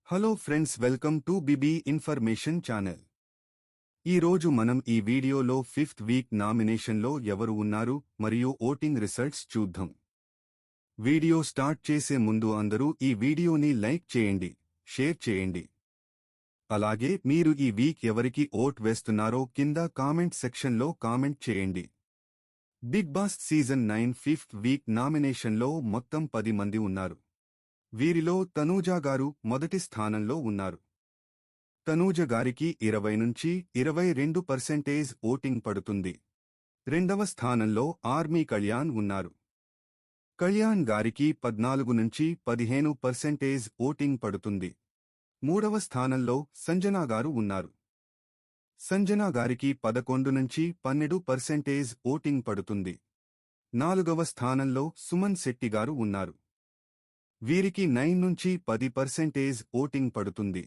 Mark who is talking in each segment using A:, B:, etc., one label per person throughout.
A: Hello friends, welcome to BB information channel. ఈరోజు మనం ఈ వీడియోలో 5th వీక్ నామినేషన్లో ఎవరు ఉన్నారు మరియు ఓటింగ్ రిజల్ట్స్ చూద్దాం. వీడియో స్టార్ట్ చేసే ముందు అందరూ ఈ వీడియోని లైక్ చేయండి, షేర్ చేయండి. అలాగే మీరు ఈ వీక్ ఎవరికి ఓట్ వేస్తున్నారో కింద కామెంట్ సెక్షన్లో కామెంట్ చేయండి. Big boss season 9 5th week నామినేషన్లో మొత్తం 10 మంది ఉన్నారు. వీరిలో తనూజా గారు మొదటి స్థానంలో ఉన్నారు. తనూజ గారికి 20 నుంచి 22% ఓటింగ్ పడుతుంది. రెండవ స్థానంలో ఆర్మీ కళ్యాణ్ ఉన్నారు. కళ్యాణ్ గారికి 14 నుంచి 15% ఓటింగ్ పడుతుంది. మూడవ స్థానంలో సంజనా గారు ఉన్నారు. సంజనా గారికి 11 నుంచి 12% ఓటింగ్ పడుతుంది. నాలుగవ స్థానంలో సుమన్ శెట్టి గారు ఉన్నారు. వీరికి 9 నుంచి 10% ఓటింగ్ పడుతుంది.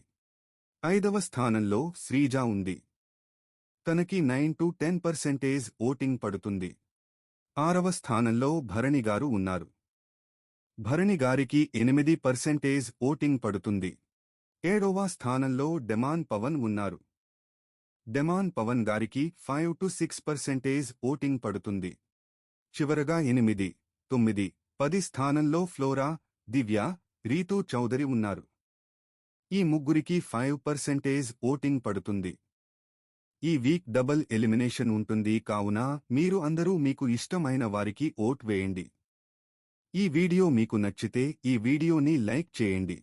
A: ఐదవ స్థానంలో శ్రీజ ఉంది. తనకి 9 to 10% ఓటింగ్ పడుతుంది. ఆరవ స్థానంలో భరణి గారు ఉన్నారు. భరణి గారికి 8% ఓటింగ్ పడుతుంది. ఏడవ స్థానంలో డెమాన్ పవన్ ఉన్నారు. డెమాన్ పవన్ గారికి 5 to 6% ఓటింగ్ పడుతుంది. చివరగా 8, 9, 10 స్థానంలో ఫ్లోరా, దివ్య, రీతూ చౌదరి ఉన్నారు. ఈ ముగ్గురికి 5% ఓటింగ్ పడుతుంది. ఈ వీక్ డబుల్ ఎలిమినేషన్ ఉంటుంది కావున మీరు అందరూ మీకు ఇష్టమైన వారికి ఓట్ వేయండి. ఈ వీడియో మీకు నచ్చితే ఈ వీడియోని లైక్ చేయండి.